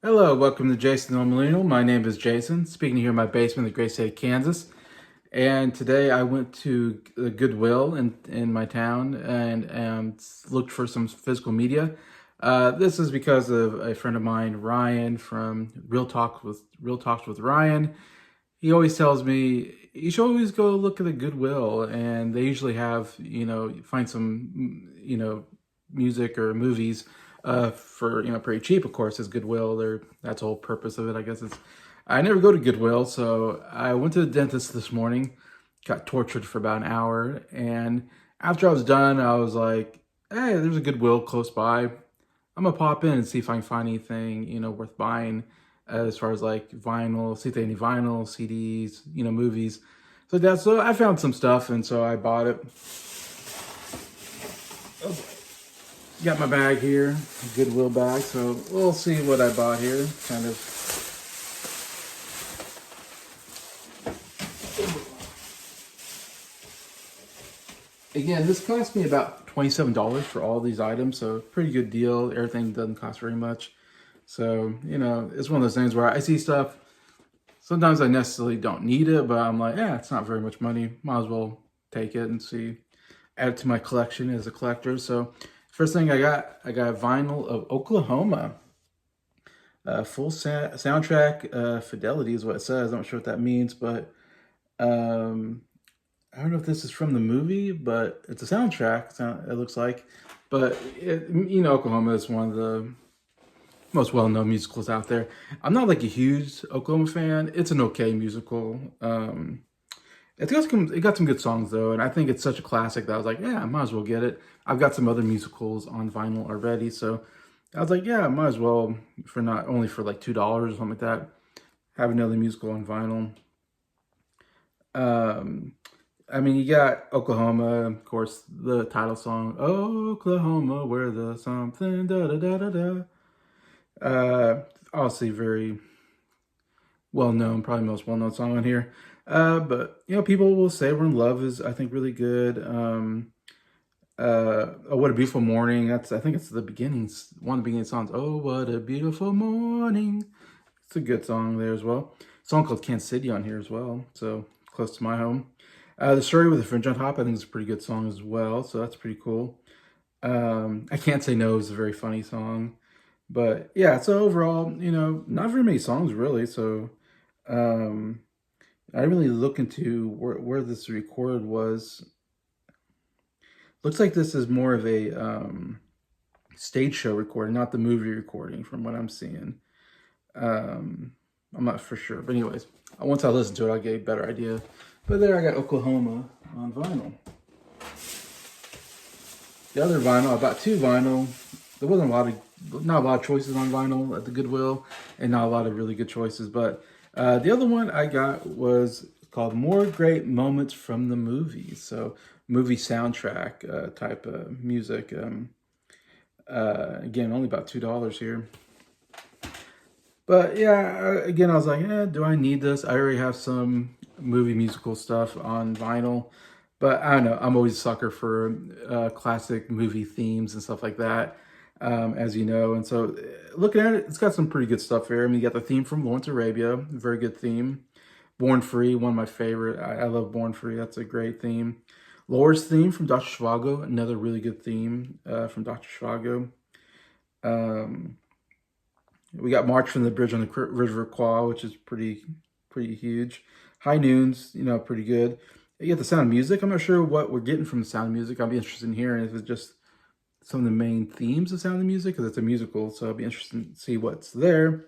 Hello, welcome to Jason the Millennial. My name is Jason, speaking here in my basement in the great state of Kansas. And today I went to the Goodwill in my town and looked for some physical media. This is because of a friend of mine, Ryan, from Real Talks with Ryan. He always tells me you should always go look at the Goodwill, and they usually have, find some, music or movies for, pretty cheap, of course, is Goodwill. That's the whole purpose of it, I guess. I never go to Goodwill, so I went to the dentist this morning, got tortured for about an hour, and after I was done, I was like, hey, there's a Goodwill close by. I'm gonna pop in and see if I can find anything, worth buying as far as like vinyl, see if they have any vinyl, CDs, movies. So I found some stuff, and so I bought it. Okay. Got my bag here, Goodwill bag, so we'll see what I bought here, kind of. Again, this cost me about $27 for all these items, so pretty good deal. Everything doesn't cost very much. So, it's one of those things where I see stuff, sometimes I necessarily don't need it, but I'm like, yeah, it's not very much money. Might as well take it and see, add it to my collection as a collector. So, first thing I got vinyl of Oklahoma. Full soundtrack fidelity is what it says. I'm not sure what that means, but I don't know if this is from the movie, but it's a soundtrack, it looks like. But, Oklahoma is one of the most well-known musicals out there. I'm not like a huge Oklahoma fan. It's an okay musical. It got some good songs though, and I think it's such a classic that I was like, yeah, I might as well get it. I've got some other musicals on vinyl already, so I was like, yeah, I might as well, for not only for like $2 or something like that, have another musical on vinyl. You got Oklahoma, of course, the title song, Oklahoma, where the something, da da da da da. Obviously very well-known, probably most well-known song on here. But, people will say We're in Love is, I think, really good. Oh, What a Beautiful Morning. I think it's the beginnings, one of the beginning songs. Oh, what a beautiful morning. It's a good song there as well. A song called Kansas City on here as well, so close to my home. The Story with a Fringe on Top, I think is a pretty good song as well, so that's pretty cool. I Can't Say No is a very funny song. But yeah, so overall, not very many songs really. So I didn't really look into where this recorded was. Looks like this is more of a stage show recording, not the movie recording from what I'm seeing. I'm not for sure. But anyways, once I listen to it, I'll get a better idea. But there I got Oklahoma on vinyl. The other vinyl, I bought two vinyl. There wasn't not a lot of choices on vinyl at the Goodwill, and not a lot of really good choices. But the other one I got was called More Great Moments from the Movies. So movie soundtrack type of music. Again, only about $2 here. But yeah, again, I was like, do I need this? I already have some movie musical stuff on vinyl. But I don't know, I'm always a sucker for classic movie themes and stuff like that, as you know. And so looking at it, it's got some pretty good stuff here. You got the theme from Lawrence Arabia, very good theme. Born Free, one of my favorite. I love Born Free, that's a great theme. Laura's theme from Dr. Zhivago, another really good theme from Dr. Zhivago. We got March from the Bridge on the River Kwai, which is pretty huge. High Noons, pretty good. You get the Sound of Music. I'm not sure what we're getting from the Sound of Music. I'll be interested in hearing if it's just some of the main themes of Sound of Music, because it's a musical, so I'll be interested to see what's there.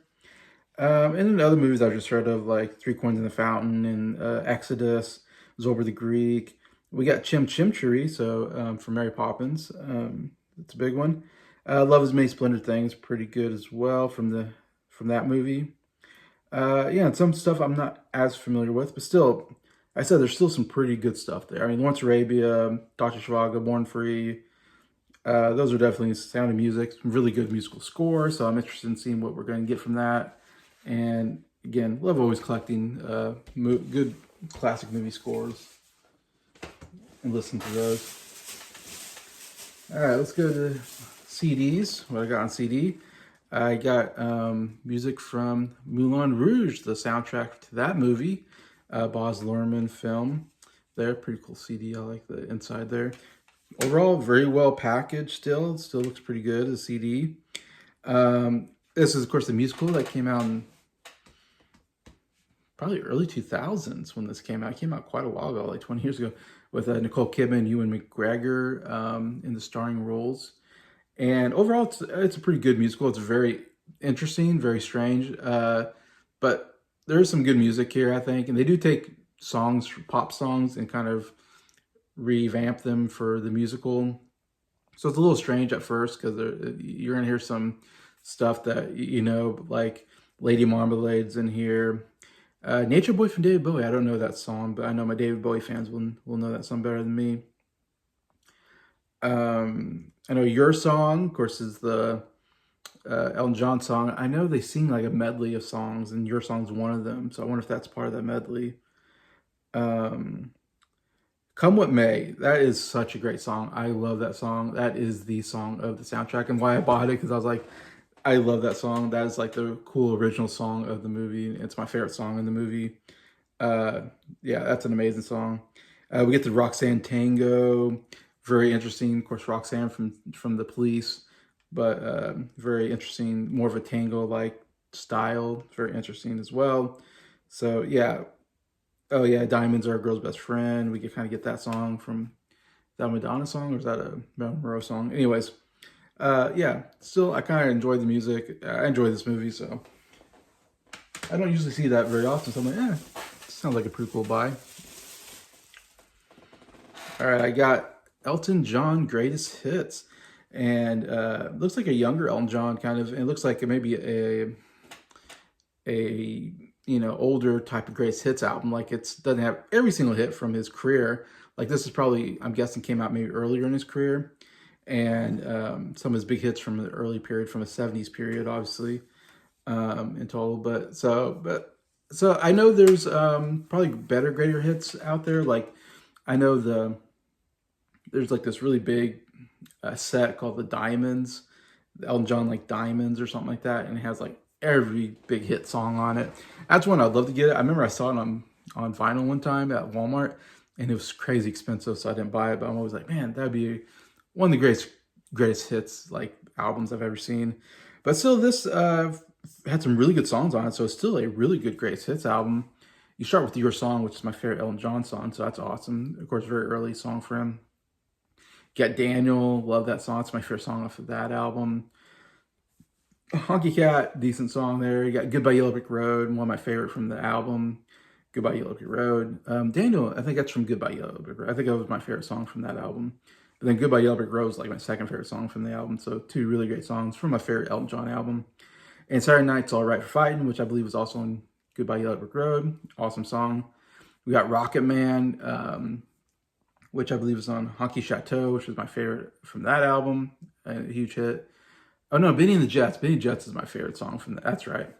And then other movies I've just heard of, like Three Coins in the Fountain and Exodus, Zorba the Greek. We got Chim Chimchery, so from Mary Poppins. That's a big one. Love Is Many Splendid Things, pretty good as well from that movie. Yeah, and some stuff I'm not as familiar with, but still, I said there's still some pretty good stuff there. Lawrence Arabia, Dr. Zhivago, Born Free, those are definitely Sound of Music, some really good musical score, so I'm interested in seeing what we're going to get from that. And again, love always collecting good classic movie scores and listen to those. All right, let's go to CDs. What I got on CD. I got music from Moulin Rouge, the soundtrack to that movie, Baz Luhrmann film. There, pretty cool CD. I like the inside there. Overall, very well packaged. Still looks pretty good. The CD. This is, of course, the musical that came out in probably early 2000s when this came out. It came out quite a while ago, like 20 years ago, with Nicole Kidman and Ewan McGregor in the starring roles. And overall, it's a pretty good musical. It's very interesting, very strange, but there's some good music here, I think. And they do take songs, pop songs, and kind of revamp them for the musical. So it's a little strange at first because you're gonna hear some stuff that like Lady Marmalade's in here. Nature Boy from David Bowie. I don't know that song, but I know my David Bowie fans will know that song better than me. I know Your Song, of course, is the Elton John song. I know they sing like a medley of songs, and Your Song's one of them. So I wonder if that's part of that medley. Come What May. That is such a great song. I love that song. That is the song of the soundtrack, and why I bought it, because I was like, I love that song. That is like the cool original song of the movie. It's my favorite song in the movie. Yeah, that's an amazing song. We get the Roxanne Tango. Very interesting. Of course, Roxanne from The Police, but very interesting. More of a tango-like style. Very interesting as well. So yeah. Oh yeah, Diamonds Are a Girl's Best Friend. We can kind of get that song from, is that a Madonna song or is that a Marilyn Monroe song? Anyways, yeah, still, I kind of enjoy the music. I enjoy this movie, so I don't usually see that very often. So I'm like, sounds like a pretty cool buy. All right, I got Elton John Greatest Hits, and looks like a younger Elton John kind of. It looks like maybe a older type of greatest hits album. Like it doesn't have every single hit from his career. Like this is probably, I'm guessing, came out maybe earlier in his career, and some of his big hits from the early period, from the '70s period, obviously, in total. So I know there's probably better, greater hits out there. Like I know there's like this really big set called the Diamonds, Elton John like Diamonds or something like that, and it has like every big hit song on it. That's one I'd love to get it. I remember I saw it on vinyl one time at Walmart, and it was crazy expensive, so I didn't buy it. But I'm always like, man, that'd be one of the greatest hits like albums I've ever seen. But still, this had some really good songs on it, so it's still a really good greatest hits album. You start with Your Song, which is my favorite Elton John song, so that's awesome. Of course, very early song for him. Get Daniel, love that song. It's my favorite song off of that album. Honky Cat, decent song there. You got Goodbye Yellow Brick Road, one of my favorite from the album. Goodbye Yellow Brick Road. Daniel, I think that's from Goodbye Yellow Brick Road. I think that was my favorite song from that album. But then Goodbye Yellow Brick Road is like my second favorite song from the album. So two really great songs from my favorite Elton John album. And Saturday Night's All Right for Fighting, which I believe was also on Goodbye Yellow Brick Road. Awesome song. We got Rocket Man, which I believe is on Honky Chateau, which was my favorite from that album. A huge hit. Oh no, Benny and the Jets. Benny and the Jets is my favorite song from that. That's right.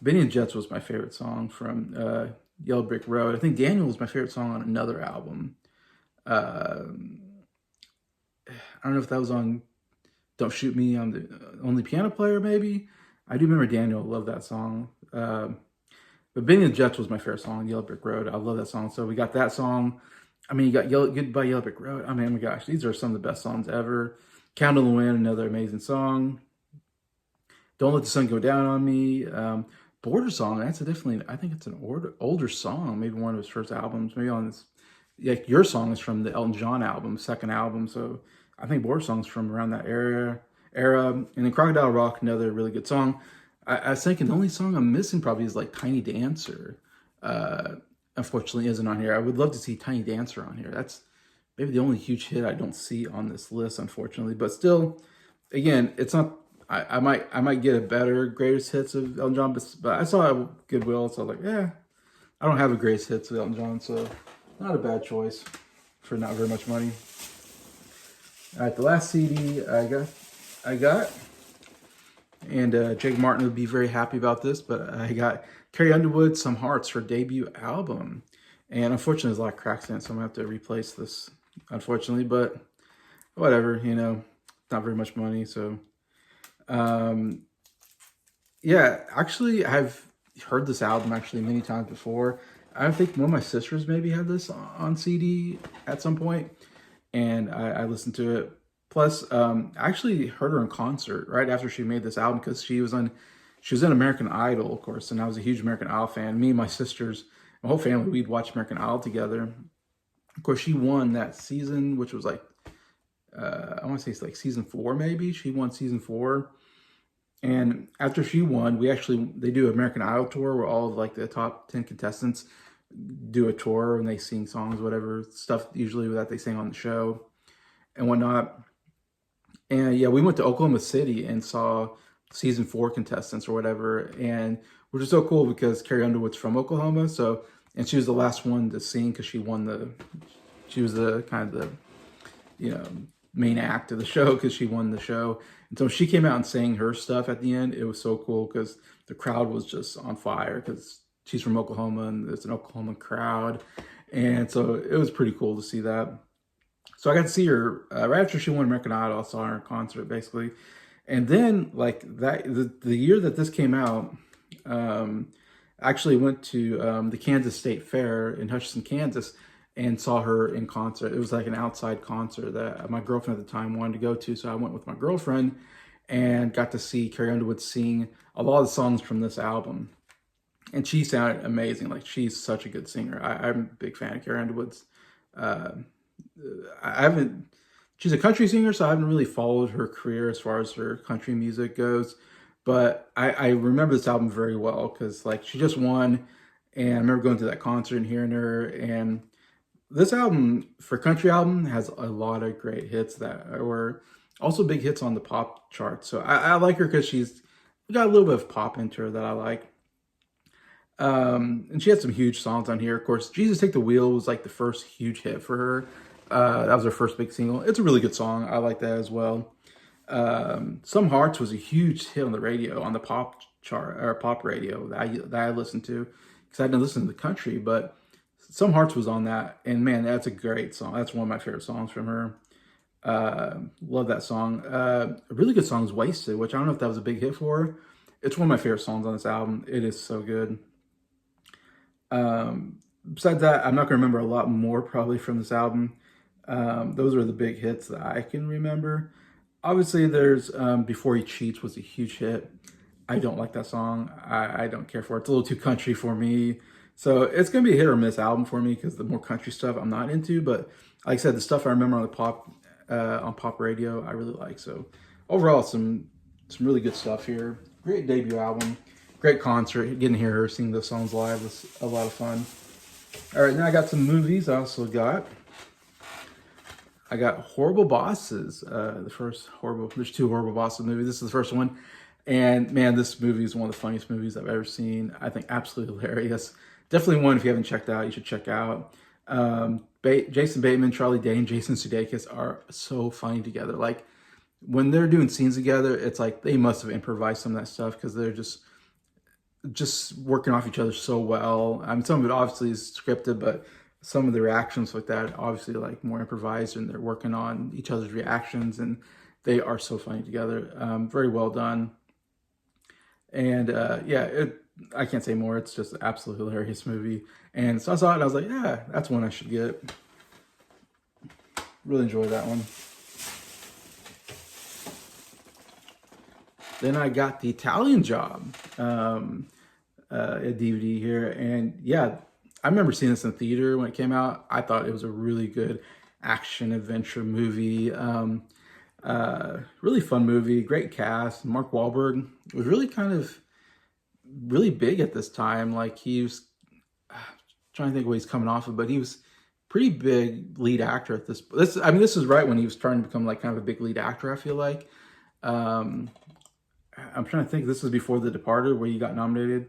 Benny and the Jets was my favorite song from Yellow Brick Road. I think Daniel was my favorite song on another album. I don't know if that was on Don't Shoot Me on the Only Piano Player, maybe. I do remember Daniel. Love that song. But Benny and the Jets was my favorite song on Yellow Brick Road. I love that song. So we got that song. I mean, you got Goodbye Yellow Brick Road. I mean, oh my gosh, these are some of the best songs ever. Count on the Wind, another amazing song. Don't Let the Sun Go Down on Me. Border Song, that's definitely, I think it's an older song, maybe one of his first albums, maybe on this, like Your Song is from the Elton John album, second album, so I think Border Song's from around that era. And then Crocodile Rock, another really good song. I was thinking the only song I'm missing probably is like Tiny Dancer. Unfortunately isn't on here. I would love to see Tiny Dancer on here. That's maybe the only huge hit I don't see on this list, unfortunately. But still, again, it's not, I might get a better greatest hits of Elton John, but I saw Goodwill, so I was like, yeah, I don't have a greatest hits of Elton John, so not a bad choice for not very much money. All right, the last CD I got, and Jake Martin would be very happy about this, but I got Carrie Underwood, Some Hearts, her debut album. And unfortunately, there's a lot of cracks in it, so I'm going to have to replace this, unfortunately. But whatever, you know, not very much money. So, um, yeah, actually, I've heard this album actually many times before. I think one of my sisters maybe had this on CD at some point, and I listened to it. Plus, I actually heard her in concert right after she made this album because she was in American Idol, of course, and I was a huge American Idol fan. Me and my sisters, my whole family, we'd watch American Idol together. Of course, she won that season, which was like I want to say it's like season 4, maybe. She won season 4, and after she won, they do American Idol tour where all of like the top 10 contestants do a tour and they sing songs, whatever stuff usually that they sing on the show and whatnot. And yeah, we went to Oklahoma City and saw season 4 contestants or whatever, and which is so cool because Carrie Underwood's from Oklahoma, so and she was the last one to sing because she was the kind of the you know main act of the show because she won the show. And so she came out and sang her stuff at the end. It was so cool because the crowd was just on fire because she's from Oklahoma and it's an Oklahoma crowd. And so it was pretty cool to see that. So I got to see her right after she won American Idol. I saw her in concert basically. And then like that, the year that this came out, I actually went to the Kansas State Fair in Hutchinson, Kansas, and saw her in concert. It was like an outside concert that my girlfriend at the time wanted to go to. So I went with my girlfriend and got to see Carrie Underwood sing a lot of the songs from this album. And she sounded amazing. Like she's such a good singer. I'm a big fan of Carrie Underwood's. Uh, I haven't, she's a country singer, so I haven't really followed her career as far as her country music goes. But I remember this album very well because like she just won. And I remember going to that concert and hearing her. And this album, for country album, has a lot of great hits that were also big hits on the pop chart. So I like her because she's got a little bit of pop into her that I like. And she had some huge songs on here. Of course, Jesus Take the Wheel was like the first huge hit for her. That was her first big single. It's a really good song. I like that as well. Some Hearts was a huge hit on the radio, on the pop chart or pop radio that I listened to because I didn't listen to the country, but Some Hearts was on that, and man, that's a great song. That's one of my favorite songs from her. Love that song. A really good song is Wasted, which I don't know if that was a big hit for her. It's one of my favorite songs on this album. It is so good. Besides that, I'm not going to remember a lot more probably from this album. Those are the big hits that I can remember. Obviously, there's Before He Cheats was a huge hit. I don't like that song. I don't care for it. It's a little too country for me. So it's going to be a hit or miss album for me because the more country stuff I'm not into. But like I said, the stuff I remember on pop radio, I really like. So overall, some really good stuff here. Great debut album. Great concert. Getting to hear her sing those songs live was a lot of fun. All right, now I got some movies. I got Horrible Bosses. There's 2 Horrible Bosses movies. This is the first one. And man, this movie is one of the funniest movies I've ever seen. I think absolutely hilarious. Definitely one, if you haven't checked out, you should check out. Jason Bateman, Charlie Day, and Jason Sudeikis are so funny together. Like when they're doing scenes together, it's like they must have improvised some of that stuff because they're just working off each other so well. I mean, some of it obviously is scripted, but some of the reactions like that obviously like more improvised, and they're working on each other's reactions, and they are so funny together. Very well done. And I can't say more. It's just an absolutely hilarious movie. And so I saw it and I was like, yeah, that's one I should get. Really enjoyed that one. Then I got The Italian Job, a DVD here. And yeah, I remember seeing this in the theater when it came out. I thought it was a really good action adventure movie. Really fun movie, great cast. Mark Wahlberg was really big at this time. Like he was trying to think what he's coming off of, but he was pretty big lead actor at this. This is right when he was starting to become like kind of a big lead actor. I feel like. I'm trying to think. This was before The Departed, where he got nominated.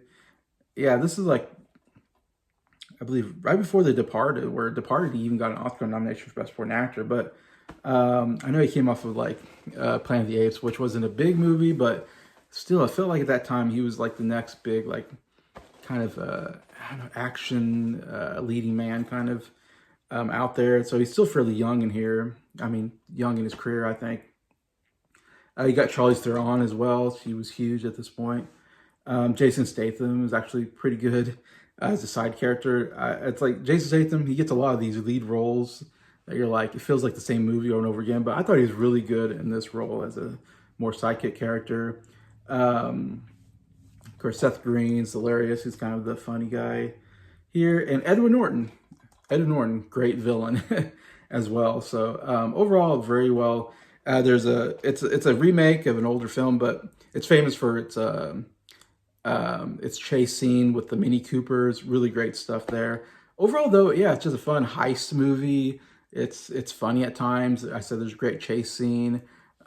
Yeah, this is like, I believe, right before The Departed, where Departed he even got an Oscar nomination for Best Supporting Actor. But I know he came off of like Planet of the Apes, which wasn't a big movie, but still, I felt like at that time he was like the next big, like, kind of I don't know, action leading man kind of. out there. So he's still fairly young in here. I mean, young in his career, I think. You got Charlize Theron as well. She was huge at this point. Jason Statham is actually pretty good as a side character. It's like Jason Statham, he gets a lot of these lead roles that you're like, it feels like the same movie over and over again. But I thought he was really good in this role as a more sidekick character. Of course, Seth Green's hilarious. He's kind of the funny guy here. And Edward Norton. Edward Norton, great villain as well. So overall, very well. It's a remake of an older film, but it's famous for its chase scene with the Mini Coopers. Really great stuff there. Overall, though, yeah, it's just a fun heist movie. It's funny at times. I said there's a great chase scene.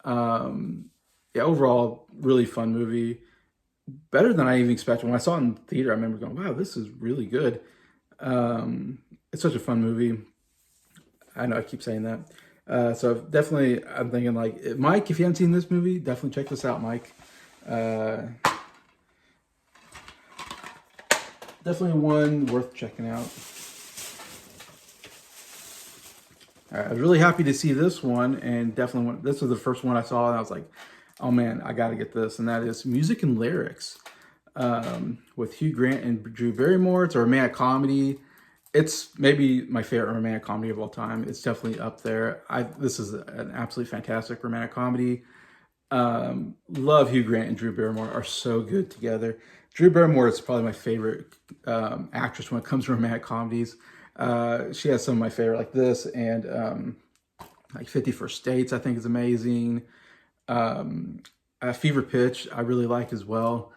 Yeah, overall, really fun movie. Better than I even expected. When I saw it in theater, I remember going, "Wow, this is really good." It's such a fun movie. I know I keep saying that. So definitely, I'm thinking like, Mike, if you haven't seen this movie, definitely check this out, Mike. Definitely one worth checking out. All right, I was really happy to see this one, and definitely this was the first one I saw, and I was like, "Oh man, I got to get this." And that is Music and Lyrics with Hugh Grant and Drew Barrymore. It's a romantic comedy. It's maybe my favorite romantic comedy of all time. It's definitely up there. This is an absolutely fantastic romantic comedy. Love Hugh Grant and Drew Barrymore are so good together. Drew Barrymore is probably my favorite actress when it comes to romantic comedies. She has some of my favorite, like this, and like 50 First Dates, I think is amazing. Fever Pitch, I really like as well.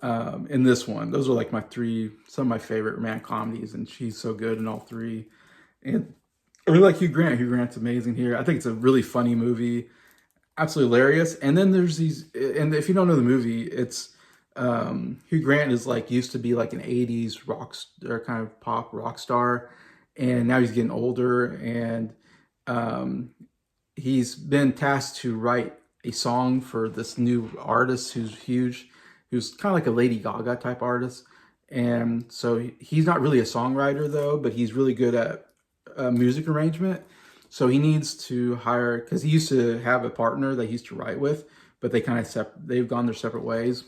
In this one, those are like some of my favorite romantic comedies, and she's so good in all three. And I really like Hugh Grant. Hugh Grant's amazing here. I think it's a really funny movie, absolutely hilarious. And then there's these, and if you don't know the movie, it's Hugh Grant is like used to be like an 80s rock or kind of pop rock star, and now he's getting older, and he's been tasked to write a song for this new artist who's huge, who's kind of like a Lady Gaga type artist. And so he's not really a songwriter though, but he's really good at music arrangement. So he needs to hire, because he used to have a partner that he used to write with, but they kind of they've gone their separate ways.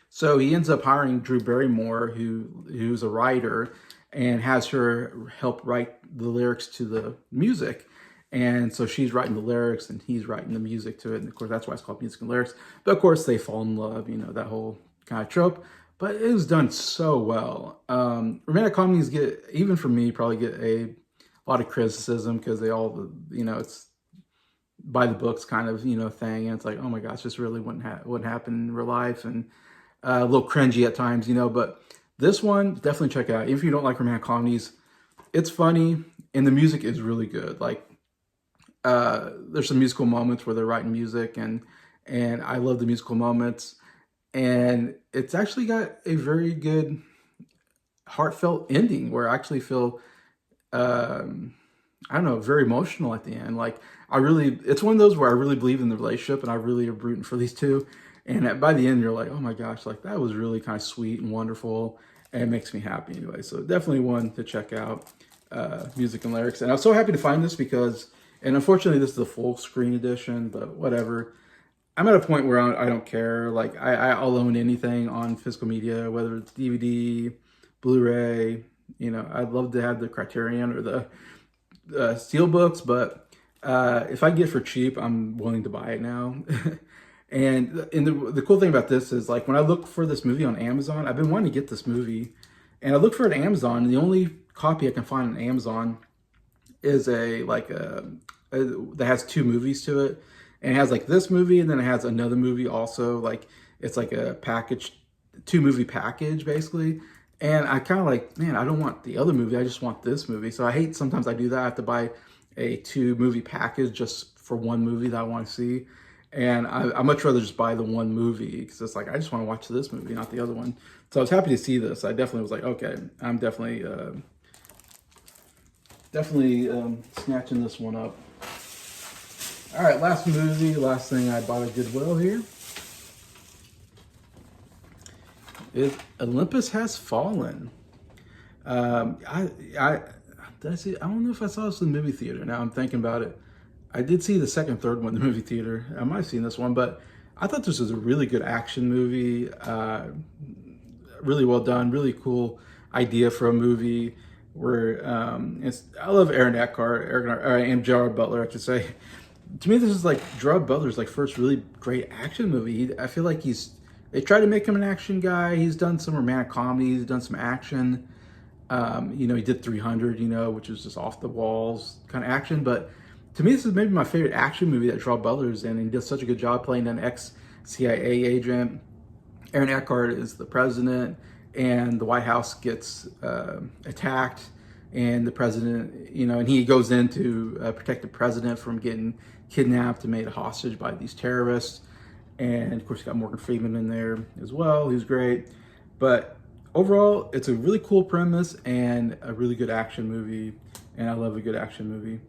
So he ends up hiring Drew Barrymore, who's a writer, and has her help write the lyrics to the music. And so she's writing the lyrics and he's writing the music to it. And of course, that's why it's called Music and Lyrics. But of course, they fall in love, that whole kind of trope. But it was done so well. Romantic comedies even for me, probably get a lot of criticism because they all, it's by the books kind of, thing. And it's like, oh my gosh, this really wouldn't happen in real life. And a little cringy at times, but this one, definitely check it out. If you don't like romantic comedies, it's funny and the music is really good. Like, there's some musical moments where they're writing music, and I love the musical moments. And it's actually got a very good heartfelt ending where I actually feel, I don't know, very emotional at the end. Like, it's one of those where I really believe in the relationship and I really am rooting for these two. And by the end, you're like, oh my gosh, like that was really kind of sweet and wonderful. And it makes me happy anyway. So definitely one to check out, Music and Lyrics. And I was so happy to find this because, and unfortunately this is the full screen edition, but whatever. I'm at a point where I don't care. Like I'll own anything on physical media, whether it's DVD, Blu-ray, I'd love to have the Criterion or the Steelbooks, but if I get it for cheap, I'm willing to buy it now. And the cool thing about this is, like, when I look for this movie on Amazon, I've been wanting to get this movie, and I look for it on Amazon, and the only copy I can find on Amazon is that has two movies to it, and it has like this movie, and then it has another movie also, like it's like a package, 2-movie package basically. And I kind of like, man, I don't want the other movie, I just want this movie. So I hate sometimes I do that. I have to buy a 2-movie package just for one movie that I want to see. And I much rather just buy the one movie because it's like, I just want to watch this movie, not the other one. So I was happy to see this. I definitely was like, okay, I'm definitely snatching this one up. All right, last thing I bought at Goodwill here is Olympus Has Fallen. did I see? I don't know if I saw this in the movie theater. Now I'm thinking about it. I did see the second, third one in the movie theater. I might have seen this one, but I thought this was a really good action movie. Really well done. Really cool idea for a movie. Where I love Aaron Eckhart, and Gerard Butler, I should say. To me, this is like Gerard Butler's like first really great action movie. I feel like they tried to make him an action guy. He's done some romantic comedies, he's done some action. You know, he did 300, you know, which is just off the walls kind of action. But to me, this is maybe my favorite action movie that Gerard Butler's in. And he does such a good job playing an ex-CIA agent. Aaron Eckhart is the president, and the White House gets attacked, and the president, you know, and he goes in to protect the president from getting kidnapped and made a hostage by these terrorists. And of course, you got Morgan Freeman in there as well, who's great. But overall, it's a really cool premise and a really good action movie, and I love a good action movie.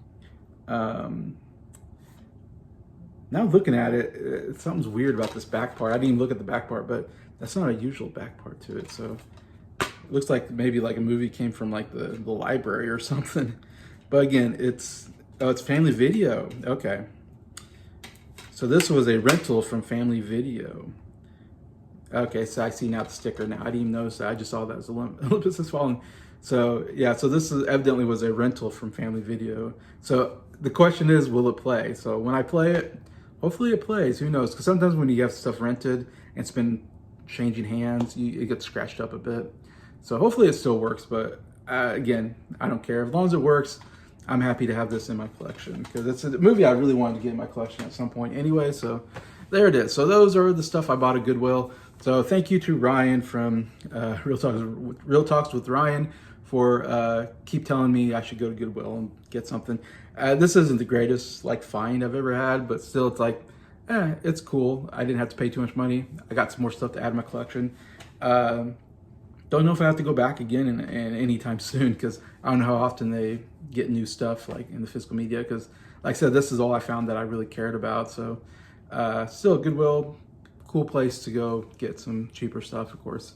Now looking at it, something's weird about this back part. I didn't even look at the back part, but that's not a usual back part to it. So it looks like maybe like a movie came from like the library or something. But again, it's Family Video. Okay. So this was a rental from Family Video. Okay, so I see now the sticker now. I didn't even notice that. I just saw that as Olympus Has Fallen. So yeah, so this evidently was a rental from Family Video. So the question is, will it play? So when I play it, hopefully it plays. Who knows? Because sometimes when you have stuff rented and it's been changing hands, it gets scratched up a bit. So hopefully it still works. But again, I don't care. As long as it works, I'm happy to have this in my collection, because it's a movie I really wanted to get in my collection at some point anyway. So there it is. So those are the stuff I bought at Goodwill. So thank you to Ryan from Real Talks with Ryan for keep telling me I should go to Goodwill and get something. This isn't the greatest like find I've ever had, but still it's like, it's cool. I didn't have to pay too much money. I got some more stuff to add to my collection. Don't know if I have to go back again in anytime soon, because I don't know how often they get new stuff like in the physical media, because like I said, this is all I found that I really cared about. So still Goodwill, cool place to go get some cheaper stuff, of course,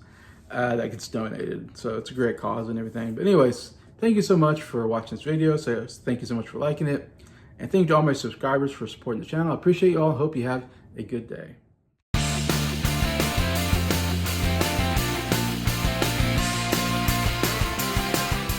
that gets donated. So it's a great cause and everything. But anyways, thank you so much for watching this video. So thank you so much for liking it. And thank you to all my subscribers for supporting the channel. I appreciate you all. Hope you have a good day.